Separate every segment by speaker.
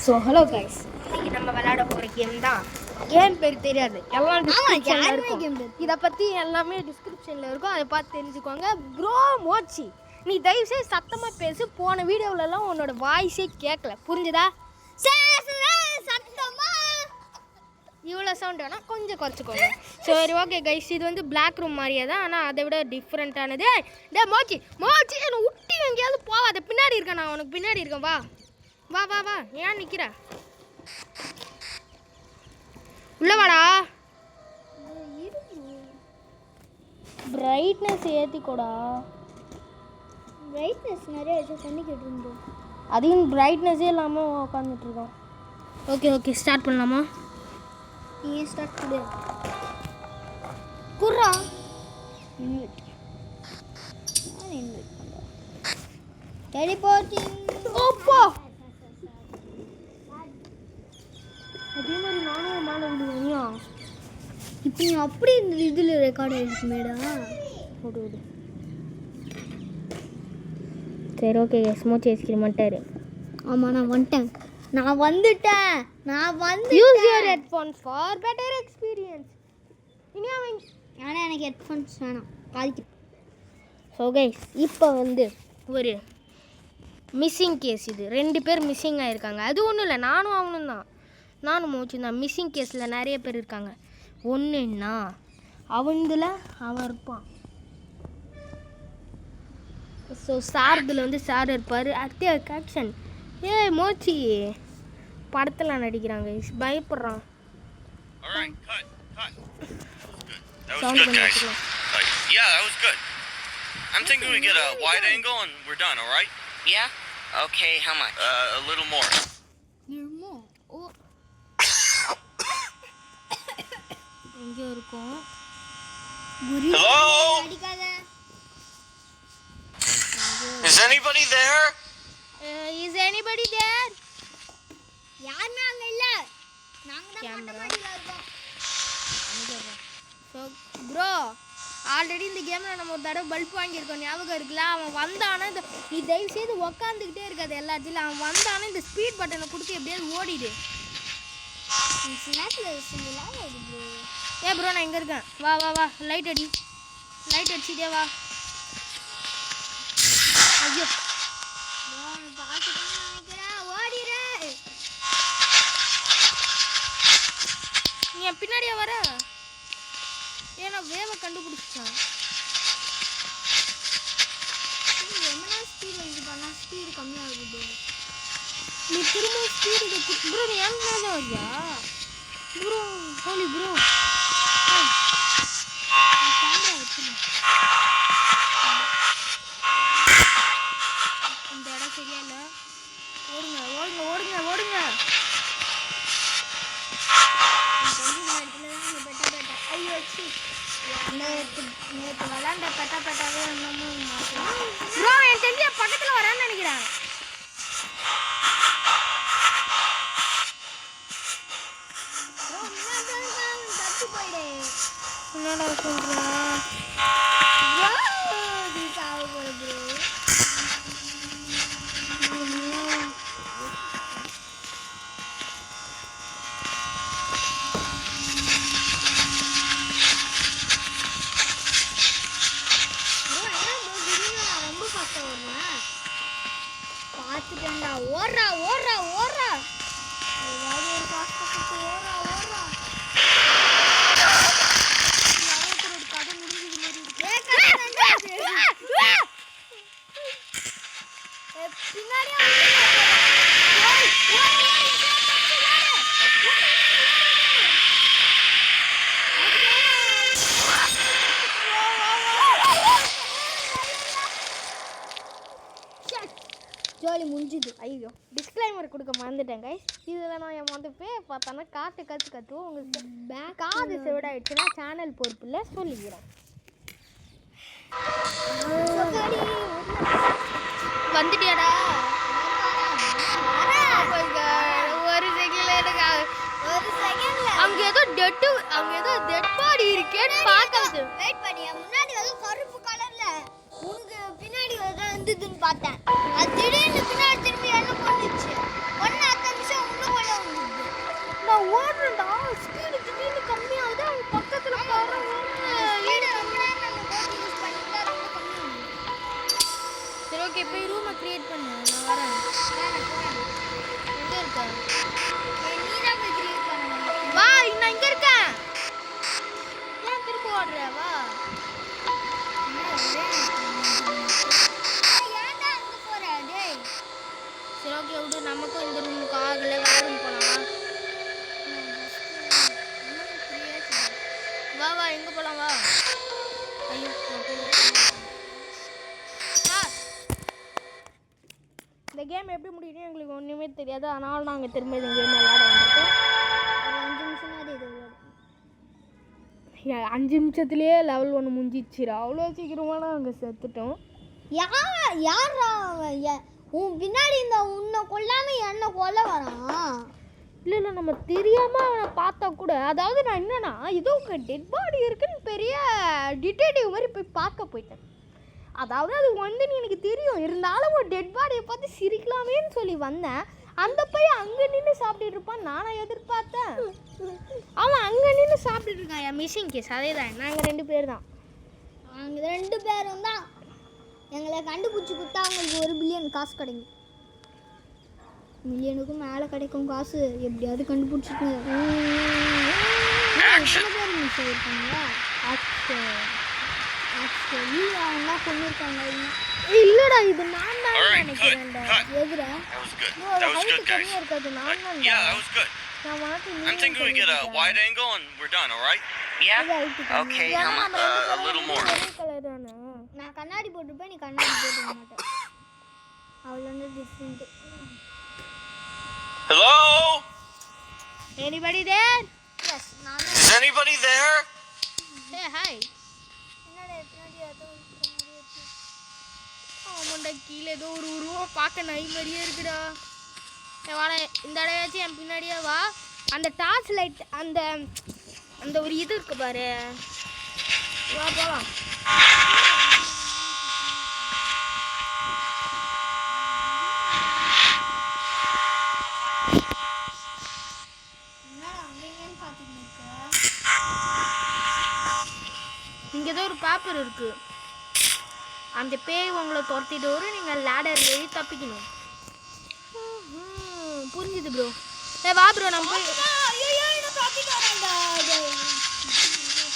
Speaker 1: So hello guys, இன்னைக்கு நம்ம விளையாட போகிற கேம் தான். கேம் பேர் தெரியாது, எல்லாம் டிஸ்கிரிப்ஷனில் இருக்கும். இதை பற்றி எல்லாமே டிஸ்கிரிப்ஷனில் இருக்கும், அதை பார்த்து தெரிஞ்சுக்கோங்க. ப்ரோ மோச்சி, நீ தயவுசெய்து சத்தமாக பேசு. போன வீடியோவிலலாம் உன்னோட வாய்ஸே கேட்கல, புரிஞ்சுதா? இவ்வளோ சவுண்ட் வேணால் கொஞ்சம் குறைச்சிக்கோங்க. சரி ஓகே கைஸ், இது வந்து பிளாக் ரூம் மாதிரியே தான், ஆனால் அதை விட டிஃப்ரெண்ட்டானது. டே மோச்சி மோச்சி, என்னை விட்டி எங்கேயாவது போவாத. பின்னாடி இருக்கேன், நான் உனக்கு பின்னாடி இருக்கேன். வா வா வா வா, ஏன் நிற்கிற? உள்ள வாடா. பிரைட்னஸ் ஏற்றிக்கோடா.
Speaker 2: பிரைட்னஸ் நிறைய வச்சு பண்ணிக்கிட்டு இருந்தோம்.
Speaker 1: அதையும் பிரைட்னஸே இல்லாமல் உட்காந்துட்ருக்கோம். ஓகே ஓகே, ஸ்டார்ட் பண்ணலாமா?
Speaker 2: நீங்கள் ஸ்டார்ட் பண்ணு. குர்ரா இன்வைட் பண்ணுறேன். டெலிபோர்ட்டிங்.
Speaker 1: ஓப்பா, அதே மாதிரி நானும் மேலே விடுவேனியா?
Speaker 2: இப்போ நீ அப்படி இந்த இதில் ரெக்கார்ட் ஆகிடுச்சு மேடா.
Speaker 1: விடு விடு. சரி ஓகே, ஸ்மோச் ஐஸ்கிரீம் வந்துட்டாரு.
Speaker 2: ஆமாம், நான் வந்துட்டேன்.
Speaker 1: Use your headphones for better experience. இனி அவன்
Speaker 2: ஆனால் எனக்கு ஹெட்ஃபோன்ஸ் வேணாம், காதிக்கு.
Speaker 1: ஸோ கைஸ், இப்போ வந்து ஒரு மிஸ்ஸிங் கேஸ். இது 2 பேர் மிஸ்ஸிங் ஆகிருக்காங்க. அது ஒன்றும் இல்லை, நானும் அவனும் தான். நானும் மோச்சும் தான். மிஸ்ஸிங் கேஸில் நிறைய பேர் இருக்காங்க. ஒன்றுன்னா அவன்தில் அவன் இருப்பான். ஸோ சாரதில் வந்து சார் இருப்பார். அடுத்த கேப்ஷன், ஏ மோச்சி படத்தில் நடிக்கிறாங்க, பயப்படுறான்.
Speaker 3: Sound good, guys. Yeah, that was good. I'm thinking we get a wide angle and we're done, all right?
Speaker 4: Yeah? Okay, how much?
Speaker 3: A little more.
Speaker 2: Oh.
Speaker 1: எங்கே இருக்கும்?
Speaker 3: Hello? Is anybody there?
Speaker 1: Is anybody there?
Speaker 2: யாருமே அங்கே இல்லை, நாங்கள் தான் மொட்டை மாடியில் இருக்கோம்.
Speaker 1: ஸோ ப்ரோ, ஆல்ரெடி இந்த கேமில் நம்ம ஒரு தடவை பல்ப் வாங்கியிருக்கோம், ஞாபகம் இருக்குல்ல? அவன் வந்தானா இந்த நீ தயவுசெய்து உக்காந்துக்கிட்டே இருக்காது எல்லா இடத்துலையும். அவன் வந்தானா இந்த ஸ்பீட் பட்டனை கொடுத்து எப்படியாவது ஓடிடு. ஏ ப்ரோ, நான் இங்கே இருக்கேன். வா வா வா, லைட் அடி, லைட் அடிச்சுட்டே வா. ஐயோ, நீ என் பின்னாடியே வர. ஏன்னா வேவை கண்டுபிடிச்சான்.
Speaker 2: ஸ்பீடு கம்மியாகுது.
Speaker 1: நீ திரும்ப ஸ்பீடு ப்ரோ, நீ என் மேலே வரியா ப்ரோ? ஹோலி ப்ரோ, கேமரா வச்சுருந்தேன். இந்த இடம் சரியா இல்லை. ஓடுங்க ஓடுங்க ஓடுங்க ஓடுங்க.
Speaker 2: ஐயோ, நேற்று விளாண்ட பெட்டாவே இன்னமும்
Speaker 1: ப்ரோ, என் தெரிஞ்ச பக்கத்தில் வரான்னு நினைக்கிறேன். என்னடா சொல்கிறேன்?
Speaker 2: பார்த்துட்டேன்டா. ஓடுறா ஓடுறா ஓடுறா, ஏதாவது ஒரு காஸ்ட்டு ஓடுறா ஓடுறா.
Speaker 1: கதை முடிஞ்சது மாதிரி இருக்கு.
Speaker 2: பின்னாடி ஜோலி முடிஞ்சுது.
Speaker 1: ஐயோ, டிஸ்க்ளைமர் கொடுக்க மறந்துட்டேன் கைஸ். இதில் நான் என் வந்து பார்த்தோன்னா கற்றுவோம். உங்களுக்கு காது செவிடாயிடுச்சுன்னா சேனல் பொறுப்பு இல்லை, சொல்லிக்கிறேன். வந்துட்டியாடா? ஒரு செகண்ட்ல அங்கே ஏதோ டெட் பாடி இருக்கேன்னு பார்க்காது.
Speaker 2: வெயிட் பண்ணி முன்னாடி ஏதோ கருப்பு கலர்ல உனக்கு பின்னாடி ஏதோ இருந்ததுன்னு பார்த்தேன். அது திடீர்னு பின்னாடி திரும்பி என்ன பண்ணுச்சு? 1 10 நிமிஷம்
Speaker 1: விடுறவா
Speaker 2: ஏன்டா அங்க போற டேய்
Speaker 1: சரி ஓகே விடு நமக்கும் இந்த ரூமுக்கு ஆகல வேற ரூம் போலாம் வா வா எங்க போலாம் வா ஐயோ இந்த கேம் எப்படி முடியுதுன்னு எங்களுக்கு ஒன்றுமே தெரியாது அதனால நாங்கள் திரும்ப இந்த கேம் விளையாட வந்துட்டோம்
Speaker 2: ஒரு 5 நிமிஷம் மாதிரி இது
Speaker 1: 5 நிமிஷத்துலேயே லெவல் 1 முடிஞ்சிச்சுரா அவ்வளோ சீக்கிரமாக நாங்கள் செத்துட்டோம்
Speaker 2: யாரா உன் பின்னாடி இந்த உன்னை கொல்லாம என்ன கொல்ல வரான்
Speaker 1: இல்லை இல்லை நம்ம தெரியாமல் அவனை பார்த்தா கூட அதாவது நான் என்னன்னா ஏதோ டெட் பாடி இருக்குன்னு பெரிய டிடெக்டிவ் மாதிரி போய் பார்க்க போயிட்டேன் அதாவது அது வந்துன்னு எனக்கு தெரியும் இருந்தாலும் ஒரு டெட் பாடியை பார்த்து சிரிக்கலாமேன்னு சொல்லி வந்தேன் அந்த பையன் அங்கே நின்று சாப்பிட்டுட்டு இருப்பான் நானும் எதிர்பார்த்தேன் அவன் அங்கே நின்று சாப்பிட்டுட்டு இருக்கான் என் மிஸ்ஸிங் கேஸ் அதே தான் நாங்கள் 2 பேர் தான்
Speaker 2: நாங்கள் 2 பேரும் தான் எங்களை கண்டுபிடிச்சி கொடுத்தா அவங்களுக்கு 1 பில்லியன் காசு கிடைக்கும் மில்லியனுக்கும் மேலே கிடைக்கும் காசு எப்படியாவது கண்டுபிடிச்சிட்டு எத்தனை பேர் மிஸ் ஆகிருக்காங்களா ஆக்சுவலி அவங்க கொண்டிருக்காங்க
Speaker 1: இல்லடா இது நான் தான் நினைக்கிறேன்டா
Speaker 2: எதுரா
Speaker 3: That was good.
Speaker 1: No,
Speaker 3: That was
Speaker 1: height
Speaker 3: good, guys.
Speaker 1: கம்மியா இருக்காது நான் தான்
Speaker 3: Yeah, that was good.
Speaker 1: நான் வாட்டி
Speaker 3: I'm thinking we get a wide angle and we're done, all right?
Speaker 4: Yeah? Okay, how much?
Speaker 3: A little more.
Speaker 1: Colour தானே
Speaker 2: நான் கண்ணாடி போட்டுப்பேன் நீ கண்ணாடி போட்டுக்க மாட்டேன் அவ்வளோ different
Speaker 3: Hello?
Speaker 1: anybody there
Speaker 2: yes நான்
Speaker 3: Is anybody there?
Speaker 1: hey hi
Speaker 2: என்னடா பின்னாடி ஏதோ இருக்கிற மாதிரி இருக்கு
Speaker 1: ஆமாண்டா கீழே ஏதோ ஒரு உருவம் பார்க்க நாய் மாதிரியே இருக்குடா வாடா இந்த இடையாச்சும் என் பின்னாடியே வா அந்த டார்ச் லைட் அந்த அந்த ஒரு இது இருக்கு பாரு வா போலாம்
Speaker 2: என்னடா அங்கேன்னு பார்த்துட்டு இருக்க
Speaker 1: இங்கே ஏதோ ஒரு பேப்பர் இருக்கு அந்த பேய் உங்களை துரத்திட்டு வரும் நீங்கள் லேடர் ஏறி தப்பிக்கணும் புரிஞ்சுது ப்ரோ வா ப்ரோ நம்ம போய்
Speaker 2: ஐயோ என்ன டாபிக் வரேன்டா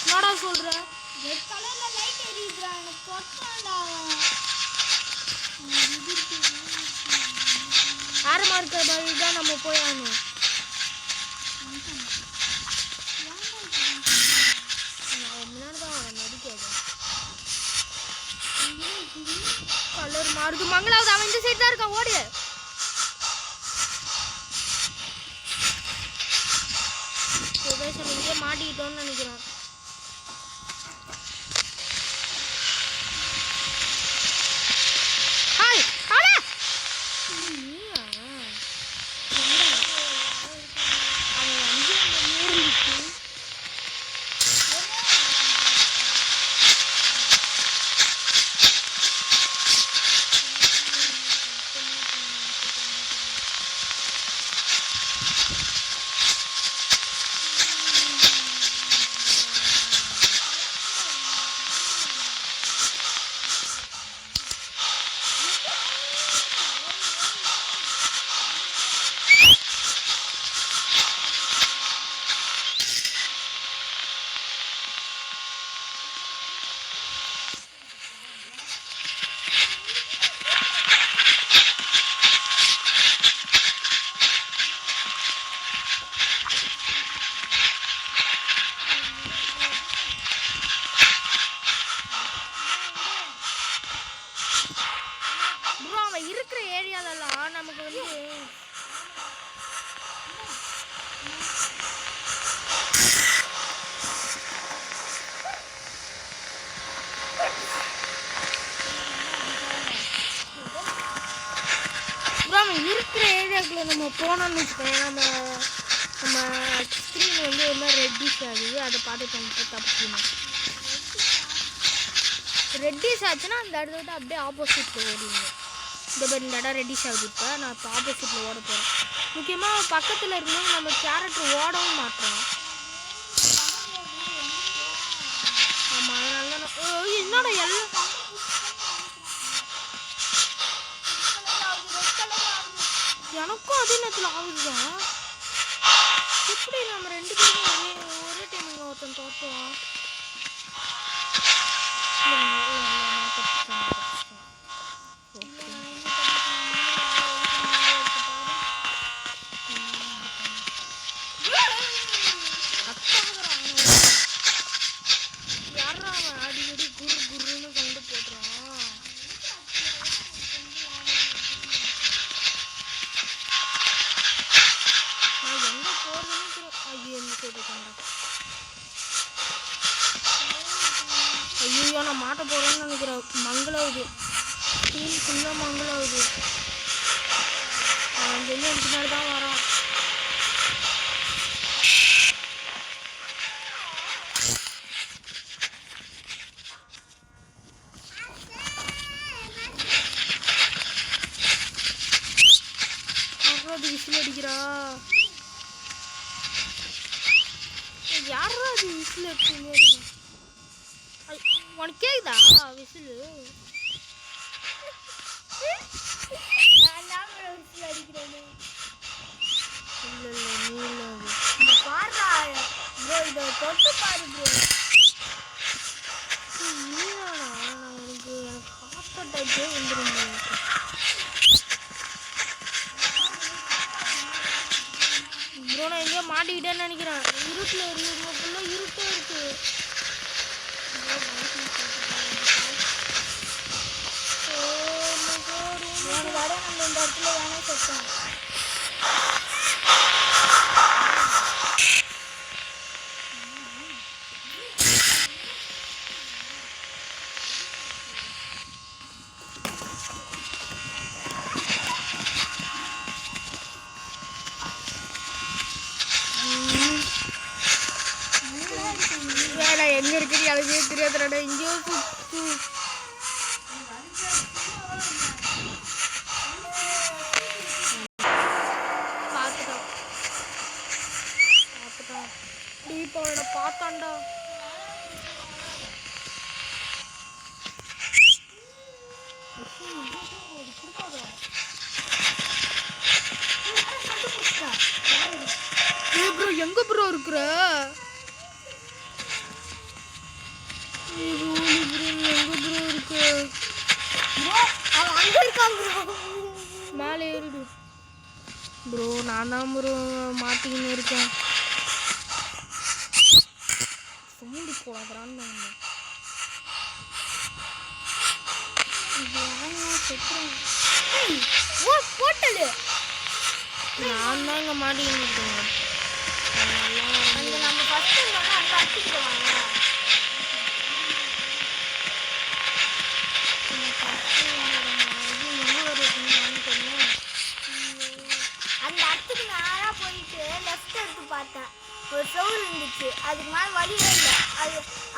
Speaker 1: என்னடா சொல்கிறேன்
Speaker 2: ரெட் கலர்ல லைட் எரியுதுடா எனக்கு தொட்டான்டா
Speaker 1: ஆரமாக இருக்க மாதிரி தான் நம்ம போய் ஆகணும் முன்னாடி தான் நடிக்காது கலர் மாறுது மங்களாவது அவன் இந்த சைடு தான் இருக்கான் ஓடு இங்கே மாட்டிக்கிட்டோன்னு நினைக்கிறேன் ஹாய் ஆளே நீயா அவன் வந்து இருந்துச்சு ப்ரோ அவன் இருக்கிற ஏரியாலலாம் நமக்கு வந்து ப்ரோ அவன் இருக்கிற ஏரியாக்குள்ள நம்ம போனோம்னு வச்சுக்கோங்க நம்ம ஸ்க்ரீன் வந்து ஒரு மாதிரி ரெட்டிஷ் ஆகுது அதை பார்த்து நம்ம தப்பிக்கணும் ரெட்டிஷ் ஆச்சுன்னா அந்த இடத்த விட்டு அப்படியே ஆப்போசிட்டில் ஓடிங்க இந்த மாதிரி இந்த இடம் ரெட்டிஷ் ஆகுது இப்போ நான் இப்போ ஆப்போசிட்டில் ஓட போகிறேன் முக்கியமாக பக்கத்தில் இருக்கும்போது நம்ம கேரக்டர் ஓடவும் மாட்டோம் ஆமாம் அதனால தான் என்னோட எல்லாம் எனக்கும் அதே நேரத்தில் ஆகுதுதான் எப்படி நம்ம 2 பேரும் ஒரே டைமில் ஒருத்தன் தோற்றுவான் அடிக்கடி குரு குருன்னு சவுண்டு போட்டுறான். எங்க போறதுன்னு ஐயோ ஐயோ நான் மாட்ட போறேன்னு நினைக்கிறேன். மங்களாகுது ஸ்டீல் ஃபுல்லாக மங்களாகுது. வெளியே எனக்கு பின்னாடி தான் வரான். அது விசில் அடிக்கிறா. யாரா அது விசில் அடிச்சுமே இருக்கு? உனக்கு கேக்குதா விசில்?
Speaker 2: அடிக்கிறேன்.
Speaker 1: இல்லை நீ இல்லை
Speaker 2: பாருடா ப்ரோ, இதை தொட்டு பாரு ப்ரோ.
Speaker 1: இல்லைண்ணா எனக்கு ஹார்ட் அட்டாக்கே வந்துடும். ப்ரோ நான் எங்கேயோ மாட்டிக்கிட்டேன்னு நினைக்கிறேன். இருட்டில் இருக்குள்ள இருட்டே இருக்கு.
Speaker 2: வர நம்ம இந்த இடத்துல வேணா செத்தோம்.
Speaker 1: எங்க இருக்குன்னு அதுவே தெரியாதுடா. எங்கேயோ பார்த்துட்டான் டீப்பாவோட பார்த்தான்டா. ப்ரோ எங்க ப்ரோ இருக்கிற? மேலே ஏறிடு ப்ரோ. நான் தான் ப்ரோ மாட்டிக்கின்னு இருக்கேன். சவுண்டு போடாதான்னு
Speaker 2: போட்டலு
Speaker 1: நான் தான் இங்கே மாட்டிக்கின்னு இருக்கேன்.
Speaker 2: அங்கே நம்ம ஃபஸ்ட்டு அங்கே அடிச்சுக்கிடுவாங்க. அந்த இடத்துக்கு நேராக போயிட்டு லெஃப்ட் எடுத்து பார்த்தேன். ஒரு சவுறு இருந்துச்சு, அதுக்கு மேலே வழியே இல்லை.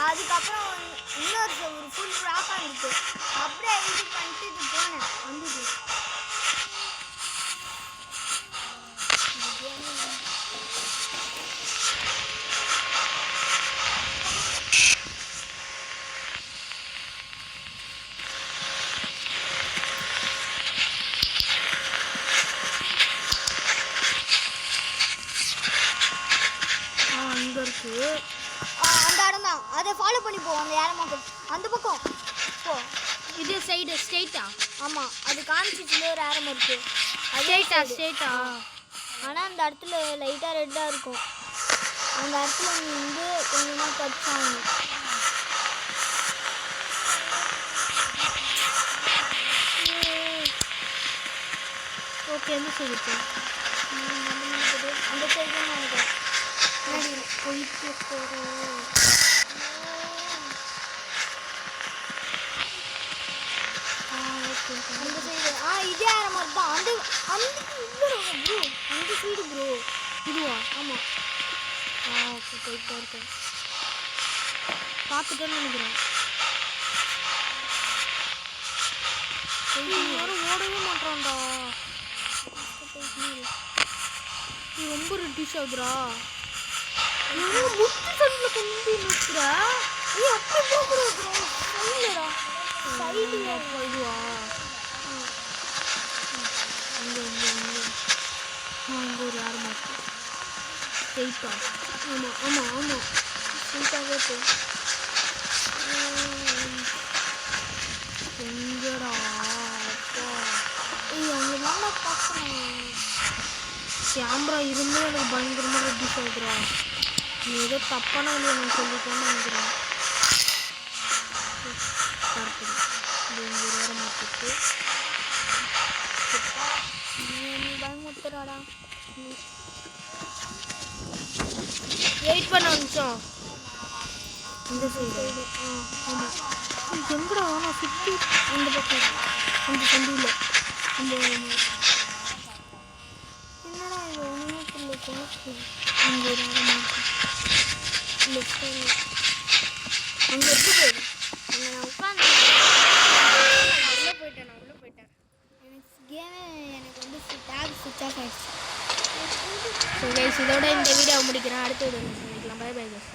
Speaker 2: அதுக்கப்புறம் இன்னொரு சவுறு ஃபுல் ராக்காக இருந்துச்சு. அப்படியே இது பண்ணிட்டு இது போனேன் வந்துது. அந்த இடம் தான், அதை ஃபாலோ பண்ணி போ. அந்த ஏரமாக அந்த பக்கம் போ.
Speaker 1: இது சைடு ஸ்ட்ரெயிட்டா?
Speaker 2: ஆமாம், அது காமிச்சிச்சுல ஒரு ஏரம் இருக்குது.
Speaker 1: ஸ்ட்ரெயிட்டா.
Speaker 2: ஆனால் அந்த இடத்துல லைட்டாக ரெட்டாக இருக்கும். அந்த இடத்துல நீ வந்து கொஞ்சமாக டச் ஆகணும்.
Speaker 1: ஓகே எந்த சைடு?
Speaker 2: அந்த சைடு தான் நினைக்கிறேன்.
Speaker 1: போயிட்டு போகிறோம்.
Speaker 2: அந்த சைடு இதே ஆற மாதிரி தான். அந்த அந்த ப்ரோ அந்த சைடு ப்ரோ.
Speaker 1: இதுவா?
Speaker 2: ஆமாம்.
Speaker 1: ஓகே போயிட்டு இருக்கேன். பார்த்துட்டேன்னு நினைக்கிறேன். யாரும் ஓடவே மாட்டான்டா. நீ ரொம்ப ரெட்டிஷ் ஆகுதுடா. முட்டு சைடில் கொண்டு நிற்கிற.
Speaker 2: நீ அப்படி போகக்கூடாது. சைடுடா சைடு.
Speaker 1: இதுவா? இங்கே ஒரு யாரும் மாட்டேன். ஸ்ட்ரெயிட்டா? ஆமாம் ஸ்ட்ரெயிட்டாகவே போ. கேமரா இருந்தும் எனக்கு பயங்கரமாக ரெடியூஸ் ஆகுதுடா. நீ ஏதோ தப்பான வழி எனக்கு சொல்லிட்டேன்னு நினைக்கிறேன். வேற மாற்றிட்டு
Speaker 2: நீ பயமுத்துறாடா.
Speaker 1: வெயிட் பண்ண ஒரு நிமிஷம். இந்த சைடு ஆமாம். எங்கடா நான் சுற்றி அந்த பக்கம் அந்த சந்தியில் அந்த
Speaker 2: என்னடா இது ஒன்றுமே புரியல. குணத்து
Speaker 1: அங்கே ஒரு
Speaker 2: லெஃப்ட் அங்கே எடுத்து போயிடு. அங்கே நான் உட்காந்து
Speaker 1: உள்ளே போயிட்டேன்.
Speaker 2: எனக்கு கேமே எனக்கு வந்து டேப் சுவிட்ச் ஆஃப் ஆகிடுச்சு.
Speaker 1: ஸோ கைஸ் இதோட இந்த வீடியோ முடிக்கிறேன். அடுத்த வீடியோ சந்திக்கலாம். Bye bye guys.